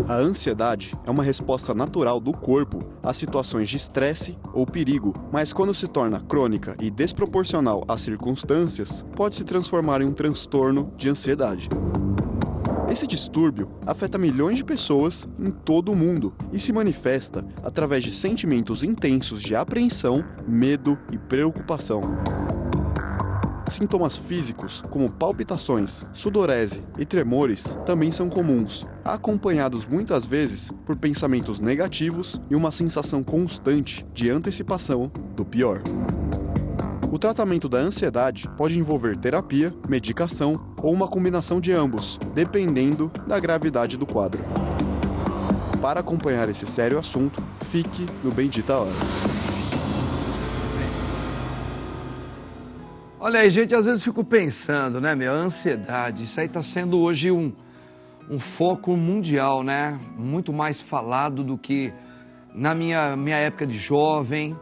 A ansiedade é uma resposta natural do corpo a situações de estresse ou perigo, mas quando se torna crônica e desproporcional às circunstâncias, pode se transformar em um transtorno de ansiedade. Esse distúrbio afeta milhões de pessoas em todo o mundo e se manifesta através de sentimentos intensos de apreensão, medo e preocupação. Sintomas físicos, como palpitações, sudorese e tremores, também são comuns, acompanhados muitas vezes por pensamentos negativos e uma sensação constante de antecipação do pior. O tratamento da ansiedade pode envolver terapia, medicação ou uma combinação de ambos, dependendo da gravidade do quadro. Para acompanhar esse sério assunto, fique no Bendita Hora. Olha aí, gente, às vezes fico pensando, né, a ansiedade, isso aí está sendo hoje um foco mundial, né? Muito mais falado do que na minha época de jovem.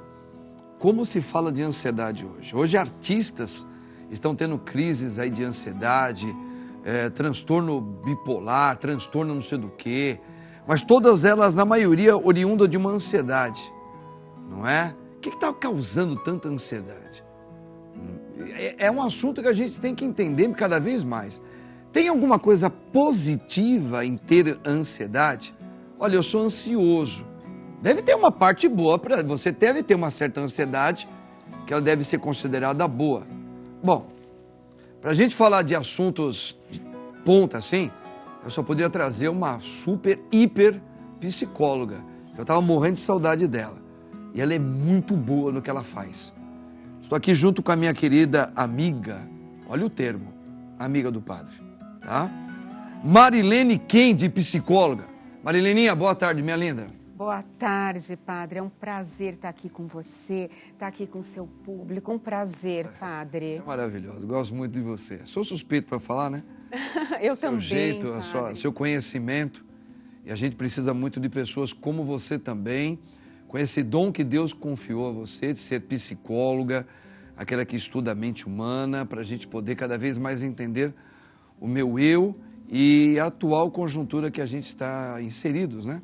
Como se fala de ansiedade hoje? Hoje artistas estão tendo crises aí de ansiedade, transtorno bipolar, transtorno não sei do quê, mas todas elas, na maioria, oriunda de uma ansiedade, não é? O que está causando tanta ansiedade? É um assunto que a gente tem que entender cada vez mais. Tem alguma coisa positiva em ter ansiedade? Olha, eu sou ansioso. Deve ter uma parte boa, você deve ter uma certa ansiedade, que ela deve ser considerada boa. Bom, para a gente falar de assuntos de ponta assim, eu só poderia trazer uma super, hiper psicóloga. Eu estava morrendo de saudade dela. E ela é muito boa no que ela faz. Estou aqui junto com a minha querida amiga, olha o termo, amiga do padre, tá? Marilene Kendi, psicóloga. Marileninha, boa tarde, minha linda. Boa tarde, padre. É um prazer estar aqui com você, estar aqui com o seu público. Um prazer, padre. Você é maravilhoso, gosto muito de você. Sou suspeito para falar, né? Eu seu também, jeito, padre. seu conhecimento. E a gente precisa muito de pessoas como você também, com esse dom que Deus confiou a você de ser psicóloga, aquela que estuda a mente humana, para a gente poder cada vez mais entender o meu eu e a atual conjuntura que a gente está inseridos, né?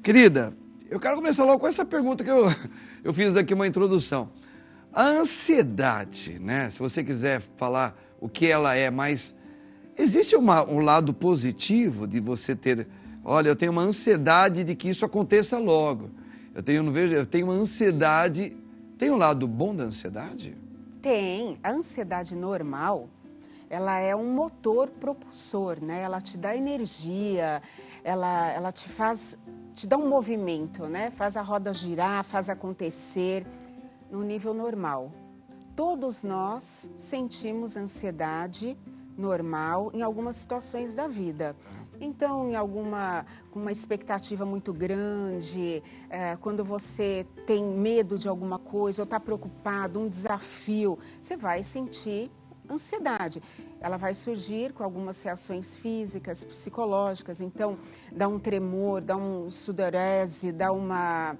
Querida, eu quero começar logo com essa pergunta que eu fiz aqui uma introdução. A ansiedade, né? Se você quiser falar o que ela é, mas existe um lado positivo de você ter, olha, eu tenho uma ansiedade de que isso aconteça logo. Eu tenho uma ansiedade. Tem um lado bom da ansiedade? Tem. A ansiedade normal, ela é um motor propulsor, né? Ela te dá energia, ela te dá um movimento, né? Faz a roda girar, faz acontecer no nível normal. Todos nós sentimos ansiedade normal em algumas situações da vida. Então, com uma expectativa muito grande, quando você tem medo de alguma coisa ou está preocupado, um desafio, você vai sentir ansiedade. Ela vai surgir com algumas reações físicas, psicológicas. Então, dá um tremor, dá um sudorese, dá uma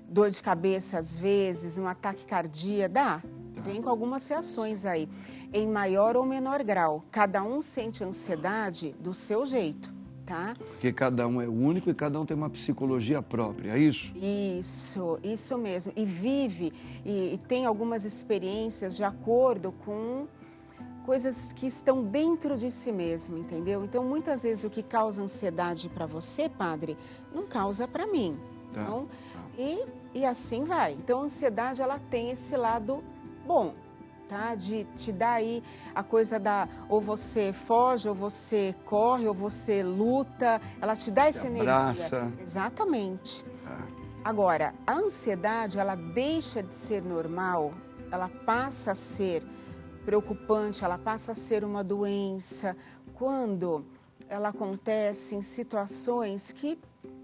dor de cabeça às vezes, um ataque cardíaco, vem com algumas reações aí, em maior ou menor grau. Cada um sente ansiedade do seu jeito. Tá? Porque cada um é único e cada um tem uma psicologia própria, é isso? Isso mesmo. E vive e tem algumas experiências de acordo com coisas que estão dentro de si mesmo, entendeu? Então, muitas vezes o que causa ansiedade para você, padre, não causa para mim. Então, e assim vai. Então, a ansiedade, ela tem esse lado bom. Tá? De te dar aí a coisa da ou você foge, ou você corre, ou você luta, ela te dá essa energia. Exatamente. Agora, a ansiedade, ela deixa de ser normal, ela passa a ser preocupante, ela passa a ser uma doença, quando ela acontece em situações que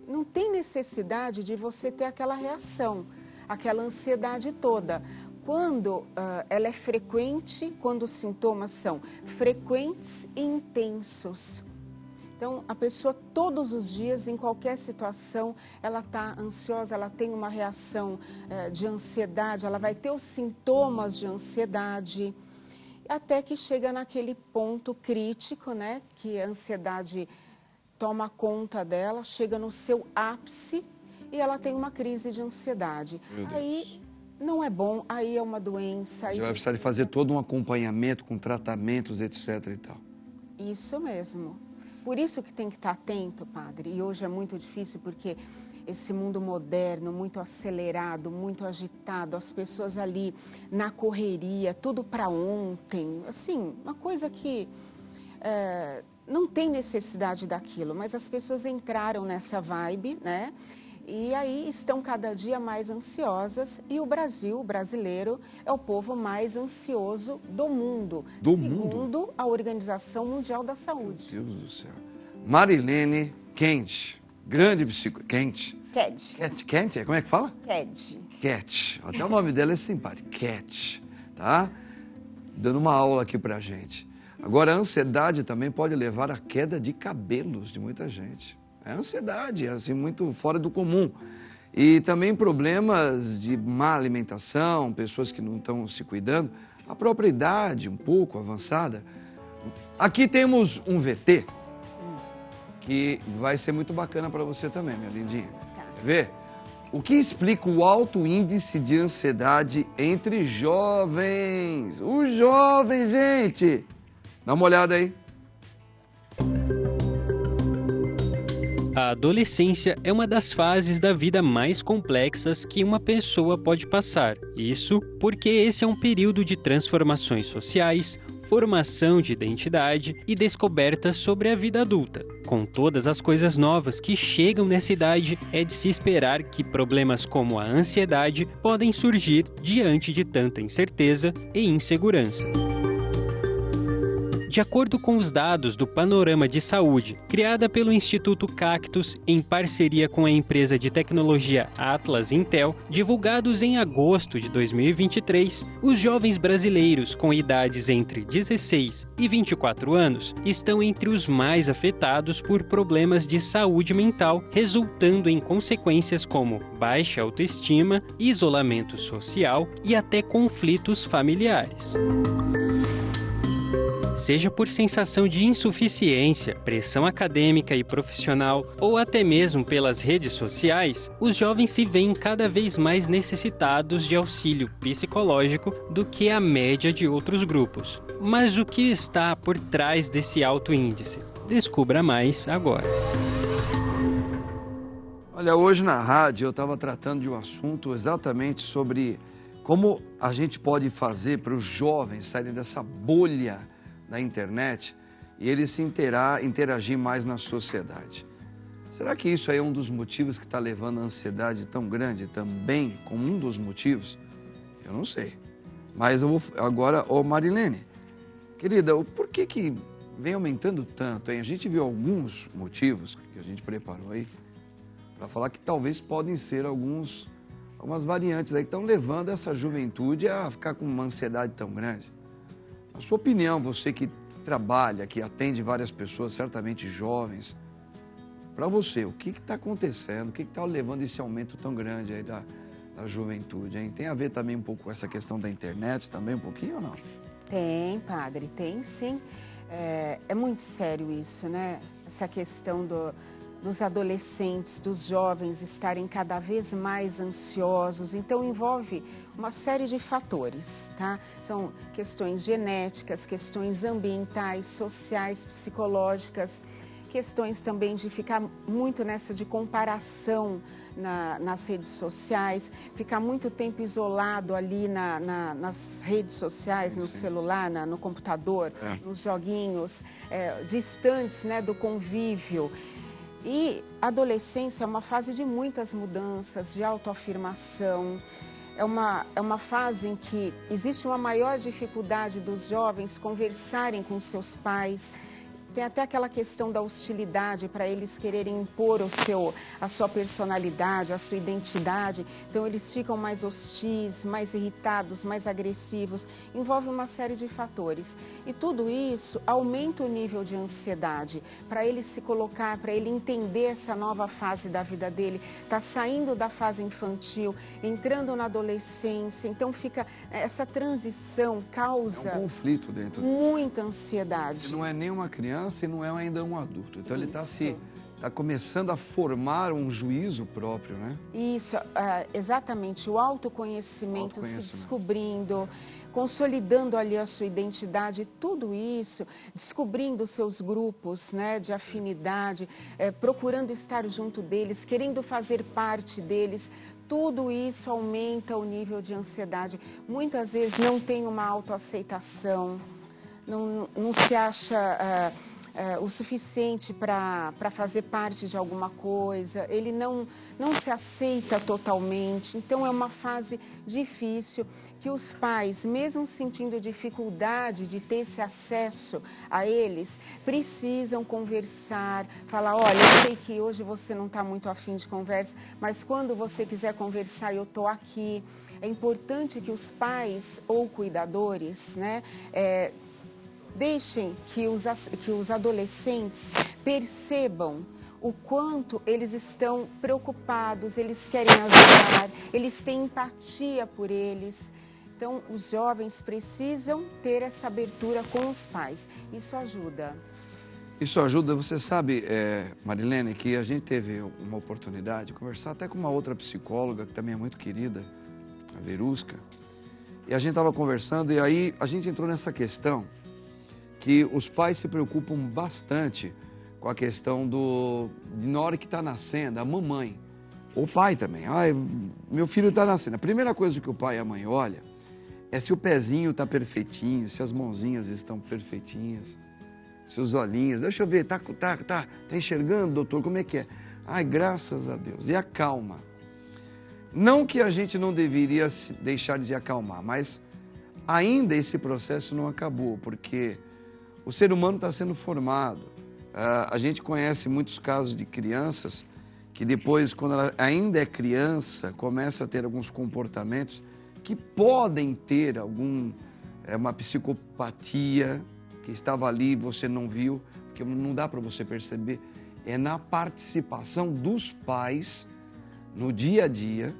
não tem necessidade de você ter aquela reação, aquela ansiedade toda. Quando ela é frequente, quando os sintomas são frequentes e intensos. Então, a pessoa todos os dias, em qualquer situação, ela está ansiosa, ela tem uma reação de ansiedade, ela vai ter os sintomas de ansiedade, até que chega naquele ponto crítico, né? Que a ansiedade toma conta dela, chega no seu ápice e ela tem uma crise de ansiedade. Aí não é bom, aí é uma doença. Aí vai precisar de fazer todo um acompanhamento com tratamentos, etc. e tal. Isso mesmo. Por isso que tem que estar atento, padre. E hoje é muito difícil porque esse mundo moderno, muito acelerado, muito agitado, as pessoas ali na correria, tudo para ontem. Assim, uma coisa que não tem necessidade daquilo, mas as pessoas entraram nessa vibe, né? E aí estão cada dia mais ansiosas e o Brasil, o brasileiro, é o povo mais ansioso do mundo, segundo a Organização Mundial da Saúde. Meu Deus do céu. Marilene Kent, grande psicóloga. Kent. Kent, como é que fala? Cat. Até o nome dela é simpático. Cat, tá? Dando uma aula aqui pra gente. Agora, a ansiedade também pode levar à queda de cabelos de muita gente. É ansiedade, assim, muito fora do comum. E também problemas de má alimentação, pessoas que não estão se cuidando, a própria idade um pouco avançada. Aqui temos um VT que vai ser muito bacana para você também, minha lindinha. Quer ver? O que explica o alto índice de ansiedade entre jovens? Os jovens, gente! Dá uma olhada aí. A adolescência é uma das fases da vida mais complexas que uma pessoa pode passar. Isso porque esse é um período de transformações sociais, formação de identidade e descobertas sobre a vida adulta. Com todas as coisas novas que chegam nessa idade, é de se esperar que problemas como a ansiedade podem surgir diante de tanta incerteza e insegurança. De acordo com os dados do Panorama de Saúde, criada pelo Instituto Cactus em parceria com a empresa de tecnologia Atlas Intel, divulgados em agosto de 2023, os jovens brasileiros com idades entre 16 e 24 anos estão entre os mais afetados por problemas de saúde mental, resultando em consequências como baixa autoestima, isolamento social e até conflitos familiares. Seja por sensação de insuficiência, pressão acadêmica e profissional, ou até mesmo pelas redes sociais, os jovens se veem cada vez mais necessitados de auxílio psicológico do que a média de outros grupos. Mas o que está por trás desse alto índice? Descubra mais agora. Olha, hoje na rádio eu estava tratando de um assunto exatamente sobre como a gente pode fazer para os jovens saírem dessa bolha da internet e eles se interagir mais na sociedade. Será que isso aí é um dos motivos que está levando a ansiedade tão grande também, como um dos motivos? Eu não sei. Mas eu vou agora, Marilene, querida, por que vem aumentando tanto, hein? A gente viu alguns motivos que a gente preparou aí para falar que talvez podem ser algumas variantes aí que estão levando essa juventude a ficar com uma ansiedade tão grande. A sua opinião, você que trabalha, que atende várias pessoas, certamente jovens, para você, o que está acontecendo? O que está levando esse aumento tão grande aí da juventude, hein? Tem a ver também um pouco com essa questão da internet também, um pouquinho ou não? Tem, padre, tem sim. É muito sério isso, né? Essa questão dos adolescentes, dos jovens estarem cada vez mais ansiosos. Então, envolve uma série de fatores, tá? São questões genéticas, questões ambientais, sociais, psicológicas, questões também de ficar muito nessa de comparação nas redes sociais, ficar muito tempo isolado ali nas redes sociais, no celular, no computador, nos joguinhos, distantes, né, do convívio. E a adolescência é uma fase de muitas mudanças, de autoafirmação. É uma fase em que existe uma maior dificuldade dos jovens conversarem com seus pais. Tem até aquela questão da hostilidade para eles quererem impor a sua personalidade, a sua identidade. Então, eles ficam mais hostis, mais irritados, mais agressivos. Envolve uma série de fatores. E tudo isso aumenta o nível de ansiedade para ele se colocar, para ele entender essa nova fase da vida dele. Está saindo da fase infantil, entrando na adolescência. Então, fica essa transição causa... É um conflito dentro. Muita ansiedade. Não é nem uma criança, criança e não é ainda um adulto. Então ele Isso. está começando a formar um juízo próprio, né? Isso, exatamente, o autoconhecimento, se Autoconhecimento. descobrindo, consolidando ali a sua identidade, tudo isso, descobrindo seus grupos, né, de afinidade, procurando estar junto deles, querendo fazer parte deles, tudo isso aumenta o nível de ansiedade. Muitas vezes não tem uma autoaceitação, não se acha o suficiente para fazer parte de alguma coisa, ele não se aceita totalmente. Então é uma fase difícil que os pais, mesmo sentindo dificuldade de ter esse acesso a eles, precisam conversar, falar, olha, eu sei que hoje você não está muito afim de conversa, mas quando você quiser conversar, eu estou aqui. É importante que os pais ou cuidadores, né, deixem que os adolescentes percebam o quanto eles estão preocupados, eles querem ajudar, eles têm empatia por eles. Então, os jovens precisam ter essa abertura com os pais. Isso ajuda. Isso ajuda, você sabe, Marilene, que a gente teve uma oportunidade de conversar até com uma outra psicóloga, que também é muito querida, a Verusca, e a gente estava conversando e aí a gente entrou nessa questão que os pais se preocupam bastante com a questão na hora que está nascendo, a mamãe, o pai também. Ai, meu filho está nascendo. A primeira coisa que o pai e a mãe olham é se o pezinho está perfeitinho, se as mãozinhas estão perfeitinhas, se os olhinhos... Deixa eu ver, tá enxergando, doutor? Como é que é? Ai, graças a Deus. E acalma. Não que a gente não deveria deixar de se acalmar, mas ainda esse processo não acabou, porque o ser humano está sendo formado. A gente conhece muitos casos de crianças que depois, quando ela ainda é criança, começa a ter alguns comportamentos que podem ter uma psicopatia que estava ali e você não viu, porque não dá para você perceber. É na participação dos pais no dia a dia,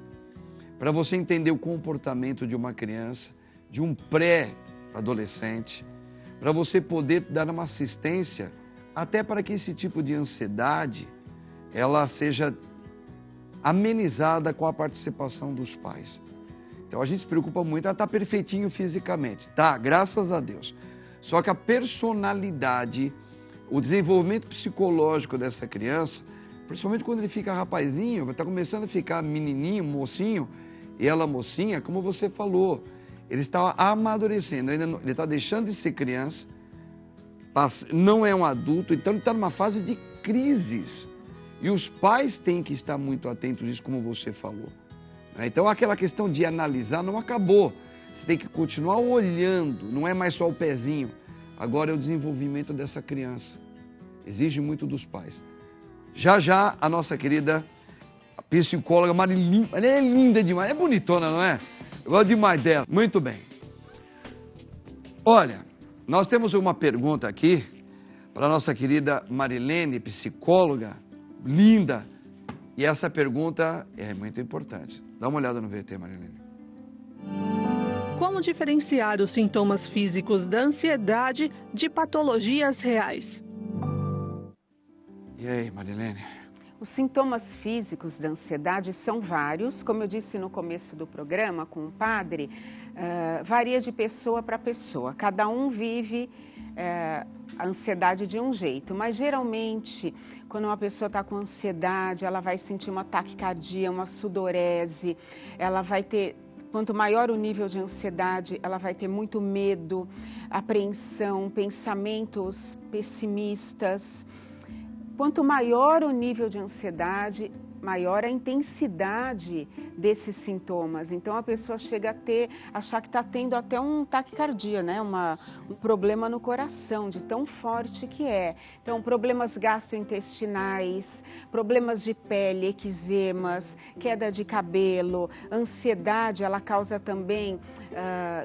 para você entender o comportamento de uma criança, de um pré-adolescente, para você poder dar uma assistência, até para que esse tipo de ansiedade, ela seja amenizada com a participação dos pais. Então a gente se preocupa muito, ela está perfeitinho fisicamente, tá, graças a Deus. Só que a personalidade, o desenvolvimento psicológico dessa criança, principalmente quando ele fica rapazinho, está começando a ficar menininho, mocinho, e ela mocinha, como você falou, ele está amadurecendo, ele está deixando de ser criança, não é um adulto, então ele está numa fase de crises. E os pais têm que estar muito atentos a isso, como você falou. Então aquela questão de analisar não acabou, você tem que continuar olhando, não é mais só o pezinho, agora é o desenvolvimento dessa criança, exige muito dos pais. Já a nossa querida psicóloga Marilene, ela é linda demais, é bonitona, não é? Eu gosto demais dela. Muito bem. Olha, nós temos uma pergunta aqui para a nossa querida Marilene, psicóloga, linda. E essa pergunta é muito importante. Dá uma olhada no VT, Marilene. Como diferenciar os sintomas físicos da ansiedade de patologias reais? E aí, Marilene? Os sintomas físicos da ansiedade são vários, como eu disse no começo do programa com o padre, varia de pessoa para pessoa. Cada um vive a ansiedade de um jeito, mas geralmente, quando uma pessoa está com ansiedade, ela vai sentir uma taquicardia, uma sudorese, ela vai ter... Quanto maior o nível de ansiedade, ela vai ter muito medo, apreensão, pensamentos pessimistas. Quanto maior o nível de ansiedade, maior a intensidade desses sintomas. Então, a pessoa chega a achar que está tendo até um taquicardia, né? Um problema no coração, de tão forte que é. Então, problemas gastrointestinais, problemas de pele, eczemas, queda de cabelo, ansiedade, ela causa também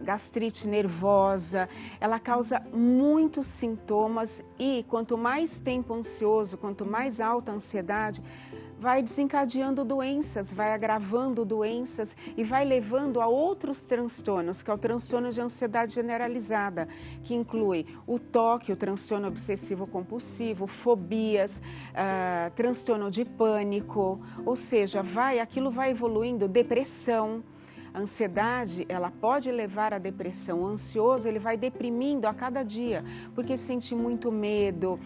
gastrite nervosa, ela causa muitos sintomas e quanto mais tempo ansioso, quanto mais alta a ansiedade, vai desencadeando doenças, vai agravando doenças e vai levando a outros transtornos, que é o transtorno de ansiedade generalizada, que inclui o TOC, o transtorno obsessivo-compulsivo, fobias, transtorno de pânico, ou seja, aquilo vai evoluindo, depressão. A ansiedade, ela pode levar à depressão. O ansioso, ele vai deprimindo a cada dia, porque sente muito medo,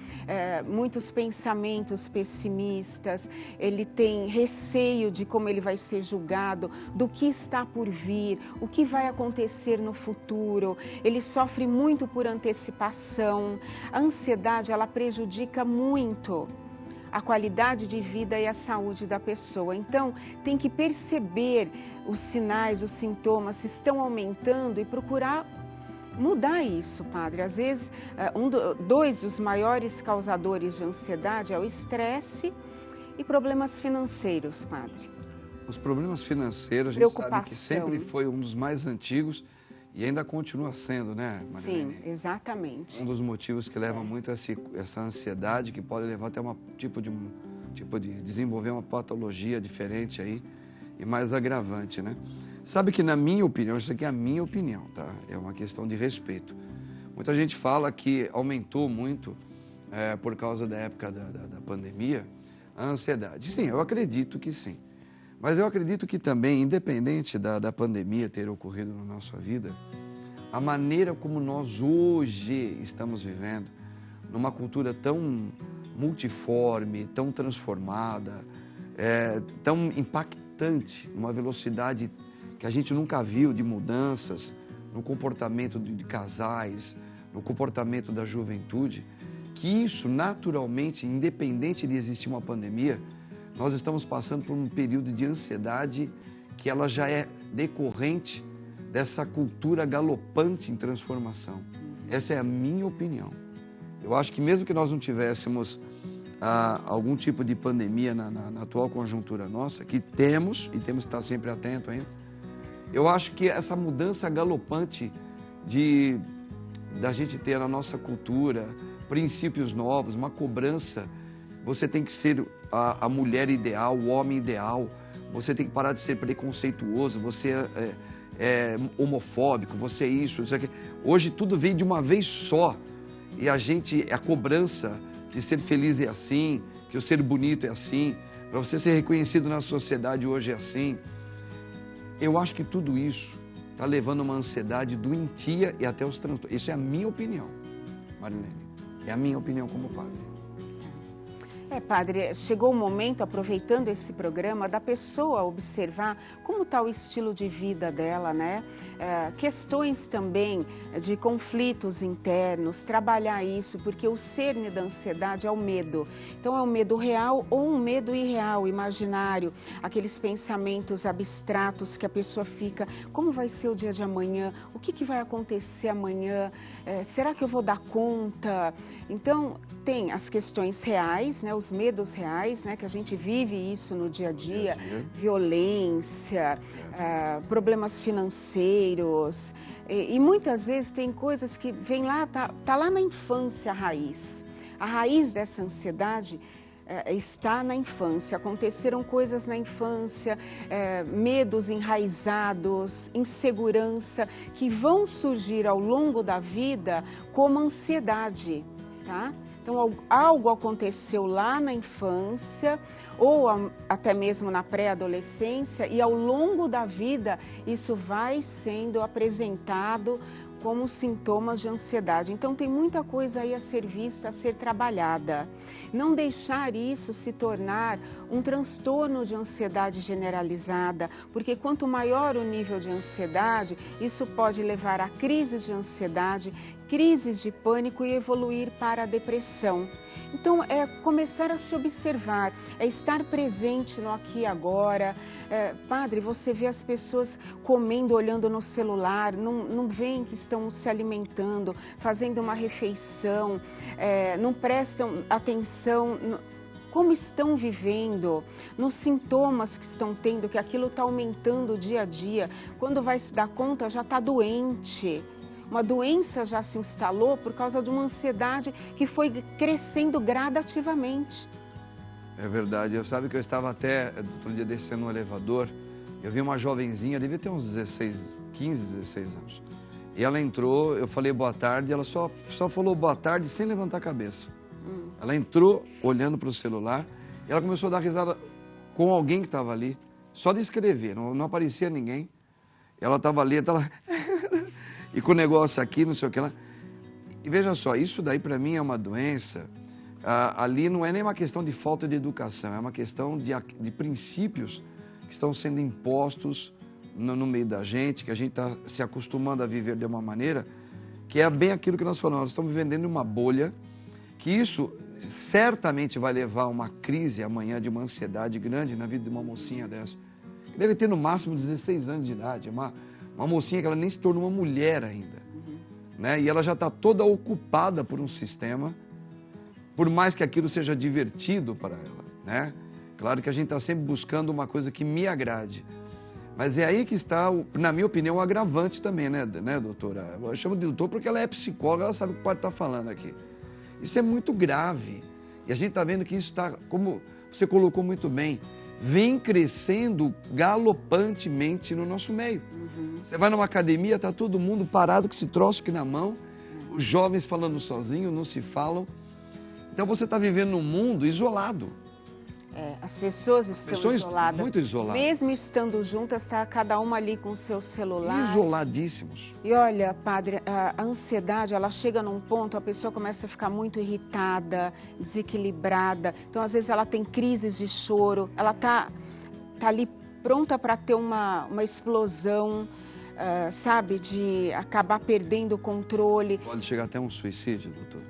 muitos pensamentos pessimistas, ele tem receio de como ele vai ser julgado, do que está por vir, o que vai acontecer no futuro, ele sofre muito por antecipação. A ansiedade, ela prejudica muito a qualidade de vida e a saúde da pessoa. Então, tem que perceber os sinais, os sintomas, se estão aumentando e procurar mudar isso, padre. Às vezes, dois dos maiores causadores de ansiedade é o estresse e problemas financeiros, padre. Os problemas financeiros, a gente sabe que sempre foi um dos mais antigos e ainda continua sendo, né, Marilene? Sim, exatamente. Um dos motivos que leva muito a essa ansiedade, que pode levar até tipo de desenvolver uma patologia diferente aí e mais agravante, né? Sabe que, na minha opinião, isso aqui é a minha opinião, tá? É uma questão de respeito. Muita gente fala que aumentou muito, por causa da época da pandemia, a ansiedade. Sim, eu acredito que sim. Mas eu acredito que também, independente da pandemia ter ocorrido na nossa vida, a maneira como nós hoje estamos vivendo, numa cultura tão multiforme, tão transformada, tão impactante, numa velocidade que a gente nunca viu de mudanças no comportamento de casais, no comportamento da juventude, que isso naturalmente, independente de existir uma pandemia, nós estamos passando por um período de ansiedade que ela já é decorrente dessa cultura galopante em transformação. Essa é a minha opinião. Eu acho que mesmo que nós não tivéssemos algum tipo de pandemia na atual conjuntura nossa, que temos, e temos que estar sempre atento ainda, eu acho que essa mudança galopante da gente ter na nossa cultura princípios novos, uma cobrança. Você tem que ser a mulher ideal, o homem ideal. Você tem que parar de ser preconceituoso, você é homofóbico, você é isso, isso aqui. Hoje tudo vem de uma vez só. E a cobrança que ser feliz é assim, que o ser bonito é assim, para você ser reconhecido na sociedade hoje é assim. Eu acho que tudo isso está levando a uma ansiedade doentia e até os transtornos. Isso é a minha opinião, Marilene. É a minha opinião como padre. Padre, chegou o momento, aproveitando esse programa, da pessoa observar como está o estilo de vida dela, né? Questões também de conflitos internos, trabalhar isso, porque o cerne da ansiedade é o medo. Então, é um medo real ou um medo irreal, imaginário, aqueles pensamentos abstratos que a pessoa fica, como vai ser o dia de amanhã? O que vai acontecer amanhã? Será que eu vou dar conta? Então, tem as questões reais, né? Os medos reais, né? Que a gente vive isso no dia a dia, violência, problemas financeiros, e muitas vezes tem coisas que vem lá, tá lá na infância a raiz dessa ansiedade está na infância, aconteceram coisas na infância, medos enraizados, insegurança, que vão surgir ao longo da vida como ansiedade, tá? Então, algo aconteceu lá na infância ou até mesmo na pré-adolescência e ao longo da vida isso vai sendo apresentado como sintomas de ansiedade. Então, tem muita coisa aí a ser vista, a ser trabalhada. Não deixar isso se tornar um transtorno de ansiedade generalizada, porque quanto maior o nível de ansiedade, isso pode levar a crises de ansiedade, crises de pânico e evoluir para a depressão. Então, é começar a se observar, é estar presente no aqui e agora. Padre, você vê as pessoas comendo, olhando no celular, não veem que estão se alimentando, fazendo uma refeição, não prestam atenção como estão vivendo, nos sintomas que estão tendo, que aquilo está aumentando dia a dia. Quando vai se dar conta, já está doente. Uma doença já se instalou por causa de uma ansiedade que foi crescendo gradativamente. É verdade. Eu sabe que eu estava até outro dia descendo no elevador, eu vi uma jovenzinha, devia ter uns 15, 16 anos. E ela entrou, eu falei boa tarde, ela só falou boa tarde sem levantar a cabeça. Ela entrou olhando para o celular e ela começou a dar risada com alguém que estava ali, só de escrever, não aparecia ninguém. Ela estava ali, e com o negócio aqui, não sei o que lá. E veja só, isso daí para mim é uma doença. Ali não é nem uma questão de falta de educação, é uma questão de princípios que estão sendo impostos no meio da gente, que a gente está se acostumando a viver de uma maneira que é bem aquilo que nós falamos. Nós estamos vivendo em uma bolha, que isso certamente vai levar a uma crise amanhã de uma ansiedade grande na vida de uma mocinha dessa. Que deve ter no máximo 16 anos de idade, uma mocinha que ela nem se tornou uma mulher ainda. Né? E ela já está toda ocupada por um sistema, por mais que aquilo seja divertido para ela. Né? Claro que a gente está sempre buscando uma coisa que me agrade. Mas é aí que está, na minha opinião, o agravante também, né, doutora? Eu chamo de doutor porque ela é psicóloga, ela sabe o que pode estar falando aqui. Isso é muito grave. E a gente está vendo que isso está, como você colocou muito bem, vem crescendo galopantemente no nosso meio. Você vai numa academia, está todo mundo parado com esse troço aqui na mão, os jovens falando sozinhos, não se falam. Então você está vivendo num mundo isolado. As pessoas estão isoladas. Muito isoladas. Mesmo estando juntas, está cada uma ali com o seu celular. Isoladíssimos. E olha, padre, a ansiedade, ela chega num ponto, a pessoa começa a ficar muito irritada, desequilibrada. Então, às vezes, ela tem crises de choro, ela tá ali pronta para ter uma explosão, sabe, de acabar perdendo o controle. Pode chegar até um suicídio, doutor?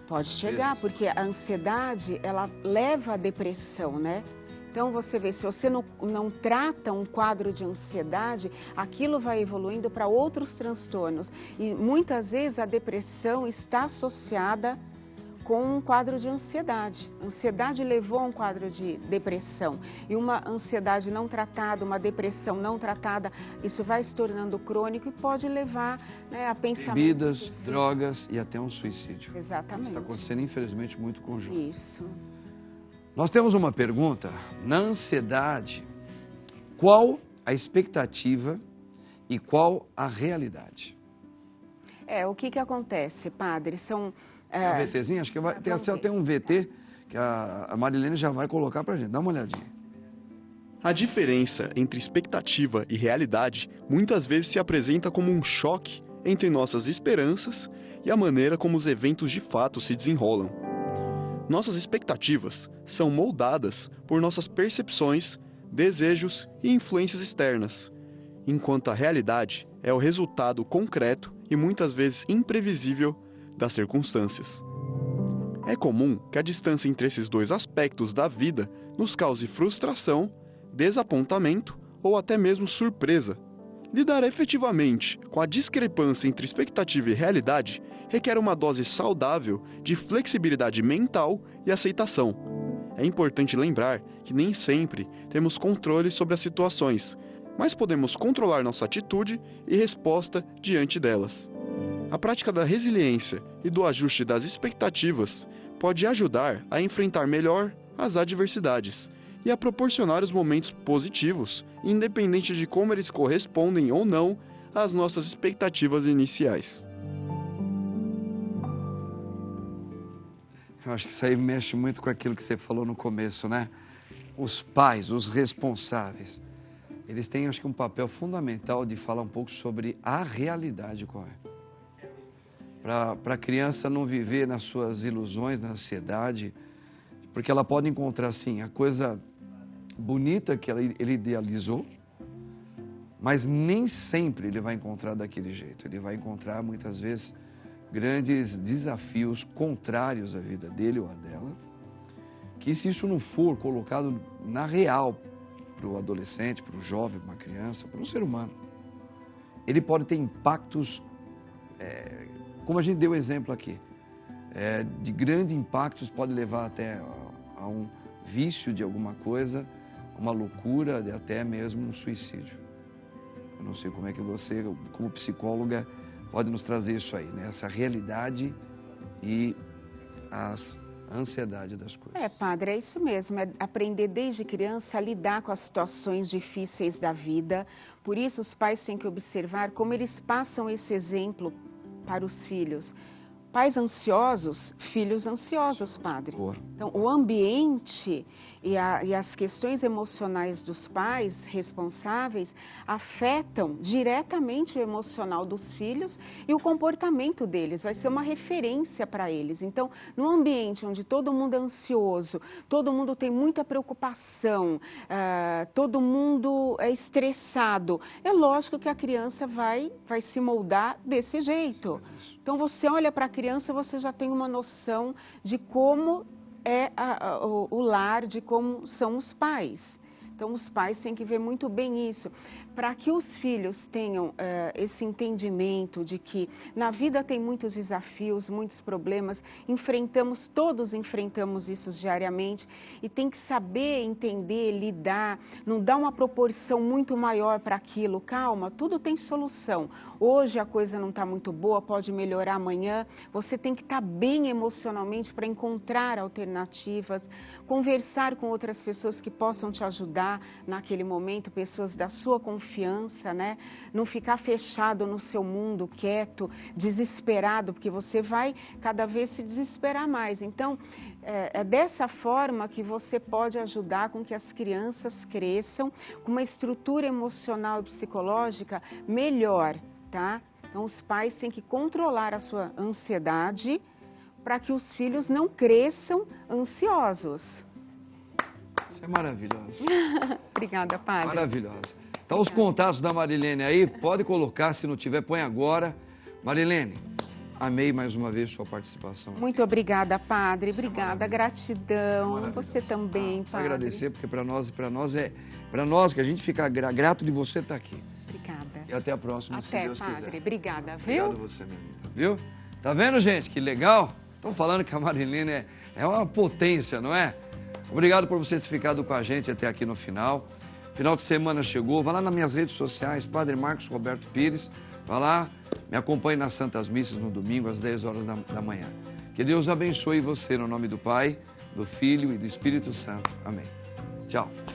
Pode chegar, porque a ansiedade, ela leva à depressão, né? Então, você vê, se você não trata um quadro de ansiedade, aquilo vai evoluindo para outros transtornos. E muitas vezes a depressão está associada com um quadro de ansiedade. A ansiedade levou a um quadro de depressão. E uma ansiedade não tratada, uma depressão não tratada, isso vai se tornando crônico e pode levar, né, a pensamentos... Bebidas, drogas e até um suicídio. Exatamente. Isso está acontecendo, infelizmente, muito com o jovem. Isso. Nós temos uma pergunta. Na ansiedade, qual a expectativa e qual a realidade? O que acontece, padre? São... Um VTzinho, acho que tem um VT que a Marilene já vai colocar pra gente. Dá uma olhadinha. A diferença entre expectativa e realidade muitas vezes se apresenta como um choque entre nossas esperanças e a maneira como os eventos de fato se desenrolam. Nossas expectativas são moldadas por nossas percepções, desejos e influências externas, enquanto a realidade é o resultado concreto e muitas vezes imprevisível das circunstâncias. É comum que a distância entre esses dois aspectos da vida nos cause frustração, desapontamento ou até mesmo surpresa. Lidar efetivamente com a discrepância entre expectativa e realidade requer uma dose saudável de flexibilidade mental e aceitação. É importante lembrar que nem sempre temos controle sobre as situações, mas podemos controlar nossa atitude e resposta diante delas. A prática da resiliência e do ajuste das expectativas pode ajudar a enfrentar melhor as adversidades e a proporcionar os momentos positivos, independente de como eles correspondem ou não às nossas expectativas iniciais. Eu acho que isso aí mexe muito com aquilo que você falou no começo, né? Os pais, os responsáveis, eles têm, acho que, um papel fundamental de falar um pouco sobre a realidade qual é. Para a criança não viver nas suas ilusões, na ansiedade, porque ela pode encontrar, sim, a coisa bonita que ele idealizou, mas nem sempre ele vai encontrar daquele jeito. Ele vai encontrar, muitas vezes, grandes desafios contrários à vida dele ou à dela, que se isso não for colocado na real para o adolescente, para o jovem, para uma criança, para um ser humano, ele pode ter impactos... como a gente deu exemplo aqui, de grandes impactos, pode levar até a um vício de alguma coisa, uma loucura, até mesmo um suicídio. Eu não sei como é que você, como psicóloga, pode nos trazer isso aí, né? Essa realidade e as a ansiedade das coisas. Padre, é isso mesmo, é aprender desde criança a lidar com as situações difíceis da vida. Por isso, os pais têm que observar como eles passam esse exemplo para os filhos. Pais ansiosos, filhos ansiosos, Padre. Boa. Então, o ambiente e as questões emocionais dos pais responsáveis afetam diretamente o emocional dos filhos e o comportamento deles. Vai ser uma referência para eles. Então, no ambiente onde todo mundo é ansioso, todo mundo tem muita preocupação, todo mundo é estressado, é lógico que a criança vai se moldar desse jeito. Então, você olha para a criança, você já tem uma noção de como é o lar, de como são os pais. Então, os pais têm que ver muito bem isso, para que os filhos tenham esse entendimento de que na vida tem muitos desafios, muitos problemas, todos enfrentamos isso diariamente e tem que saber entender, lidar, não dar uma proporção muito maior para aquilo. Calma, tudo tem solução. Hoje a coisa não está muito boa, pode melhorar amanhã. Você tem que estar bem emocionalmente para encontrar alternativas, conversar com outras pessoas que possam te ajudar naquele momento, pessoas da sua confiança, né? Não ficar fechado no seu mundo, quieto, desesperado, porque você vai cada vez se desesperar mais. Então, é dessa forma que você pode ajudar com que as crianças cresçam com uma estrutura emocional e psicológica melhor, tá? Então, os pais têm que controlar a sua ansiedade para que os filhos não cresçam ansiosos. Isso é maravilhoso. Obrigada, Padre. Maravilhosa. Então, os contatos da Marilene aí, pode colocar, se não tiver, põe agora. Marilene, amei mais uma vez sua participação. Muito obrigada, Padre. Obrigada, gratidão. Você também, Padre. Agradecer, porque para nós que a gente fica grato de você estar aqui. Obrigada. E até a próxima, se Deus Padre. quiser. Obrigada, viu? Obrigado a você, minha linda. Viu? Tá vendo, gente? Que legal. Estão falando que a Marilene é uma potência, não é? Obrigado por você ter ficado com a gente até aqui no final. Final de semana chegou. Vai lá nas minhas redes sociais, Padre Marcos Roberto Pires. Vai lá, me acompanhe nas Santas Missas no domingo, às 10 horas da manhã. Que Deus abençoe você no nome do Pai, do Filho e do Espírito Santo. Amém. Tchau.